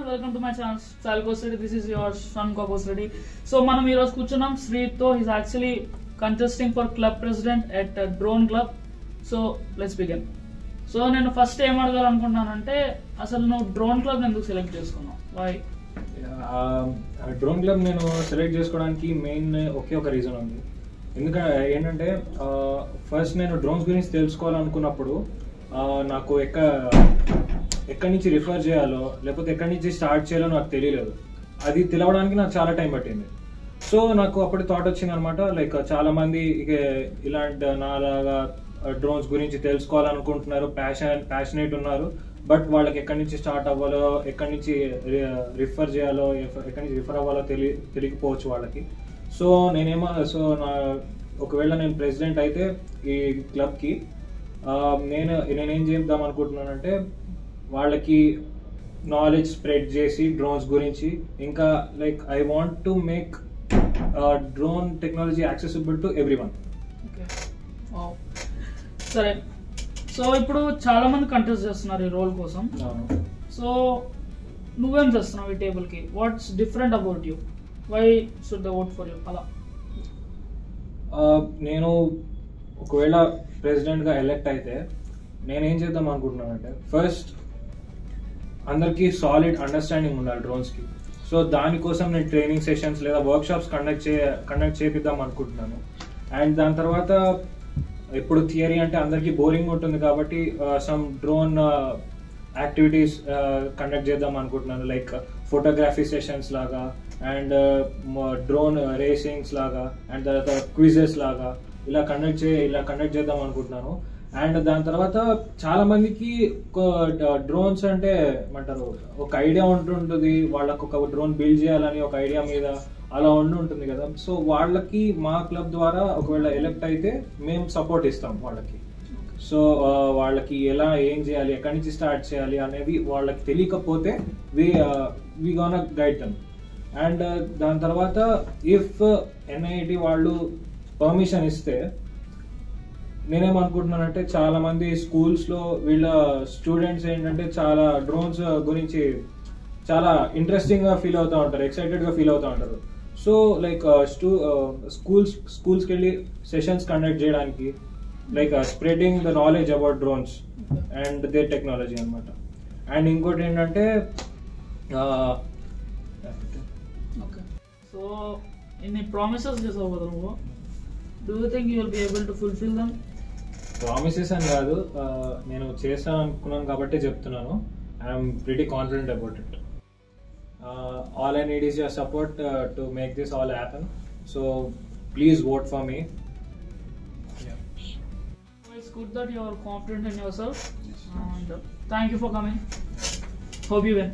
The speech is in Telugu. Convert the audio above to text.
Welcome to my channel style custody. This is your son custody. So మనం ఈరోజు కూర్చున్నాం శ్రీతో. He's actually contesting for club president at drone club. So let's begin. So నేను ఫస్ట్ ఏం అడగాలనుకుంటున్నానంటే, అసలు నువ్వు డ్రోన్ క్లబ్ ఎందుకు సెలెక్ట్ చేసుకున్నావు? వై? డ్రోన్ క్లబ్ నేను సెలెక్ట్ చేసుకోవడానికి మెయిన్ ఒకే ఒక రీజన్ ఉంది. ఎందుకంటే ఏంటంటే ఫస్ట్ నేను డ్రోన్స్ గురించి తెలుసుకోవాలనుకున్నప్పుడు నాకు ఎక్కడి నుంచి రిఫర్ చేయాలో లేకపోతే ఎక్కడి నుంచి స్టార్ట్ చేయాలో నాకు తెలియలేదు. అది తెలవడానికి నాకు చాలా టైం పట్టింది. సో నాకు అప్పుడు థాట్ వచ్చింది అనమాట, లైక్ చాలా మంది ఇలాంటి నాలాగా డ్రోన్స్ గురించి తెలుసుకోవాలనుకుంటున్నారు, ప్యాషనేట్ ఉన్నారు. బట్ వాళ్ళకి ఎక్కడి నుంచి స్టార్ట్ అవ్వాలో, ఎక్కడి నుంచి రిఫర్ చేయాలో, ఎక్కడి నుంచి రిఫర్ అవ్వాలో తెలియకపోవచ్చు వాళ్ళకి. సో ఒకవేళ నేను ప్రెసిడెంట్ అయితే ఈ క్లబ్కి నేనేం చేద్దాం అనుకుంటున్నానంటే, వాళ్ళకి నాలెడ్జ్ స్ప్రెడ్ చేసి డ్రోన్స్ గురించి, ఇంకా like I want to make drone technology accessible to everyone. సరే, సో ఇప్పుడు చాలా మంది కంటెస్ట్ చేస్తున్నారు ఈ రోల్ కోసం. సో నువ్వేం చేస్తున్నావు ఈ టేబుల్ కి? What's different about you? Why should they vote for you? అలా నేను ఒకవేళ ప్రెసిడెంట్గా ఎలెక్ట్ అయితే నేనేం చేద్దాం అనుకుంటున్నానంటే, ఫస్ట్ అందరికీ సాలిడ్ అండర్స్టాండింగ్ ఉండాలి డ్రోన్స్కి. సో దానికోసం నేను ట్రైనింగ్ సెషన్స్ లేదా వర్క్షాప్స్ కండక్ట్ చేపిద్దాం అనుకుంటున్నాను. అండ్ దాని తర్వాత ఇప్పుడు థియరీ అంటే అందరికీ బోరింగ్ ఉంటుంది కాబట్టి సమ్ డ్రోన్ యాక్టివిటీస్ కండక్ట్ చేద్దాం అనుకుంటున్నాను, లైక్ ఫోటోగ్రఫీ సెషన్స్ లాగా, అండ్ డ్రోన్ రేసింగ్స్ లాగా, అండ్ తర్వాత క్విజెస్ లాగా ఇలా కండక్ట్ చేద్దాం అనుకుంటున్నాను. అండ్ దాని తర్వాత చాలా మందికి డ్రోన్స్ అంటే ఏమంటారు, ఒక ఐడియా ఉంటుంటుంది, వాళ్ళకు ఒక డ్రోన్ బిల్డ్ చేయాలని ఒక ఐడియా మీద అలా ఉంటుంది కదా. సో వాళ్ళకి మా క్లబ్ ద్వారా ఒకవేళ ఎలెక్ట్ అయితే మేము సపోర్ట్ ఇస్తాం వాళ్ళకి. సో వాళ్ళకి ఏం చేయాలి, ఎక్కడి నుంచి స్టార్ట్ చేయాలి అనేది వాళ్ళకి తెలియకపోతే వి గోనా గైడ్ దెమ్. అండ్ దాని తర్వాత ఇఫ్ ఎన్ఐటి వాళ్ళు పర్మిషన్ ఇస్తే, నేనేమనుకుంటున్నానంటే చాలా మంది స్కూల్స్లో వీళ్ళ స్టూడెంట్స్ ఏంటంటే చాలా డ్రోన్స్ గురించి చాలా ఇంట్రెస్టింగ్గా ఫీల్ అవుతూ ఉంటారు, ఎక్సైటెడ్గా ఫీల్ అవుతూ ఉంటారు. సో లైక్ స్కూల్స్కి వెళ్ళి సెషన్స్ కండక్ట్ చేయడానికి, like spreading the knowledge about drones and their technology అనమాట. అండ్ ఇంకోటి ఏంటంటే, సో ఇన్ని ప్రామిసెస్ చేసావు కదా నువ్వు, do you think you will be able to fulfil them? Promises అని కాదు, నేను చేస్తాను అనుకున్నాను కాబట్టి చెప్తున్నాను. I'm pretty confident about it. All I need is your support to make this all happen. So please vote for me. Yeah. It's good that you are confident in yourself. Yes. And thank you for coming. Hope you win.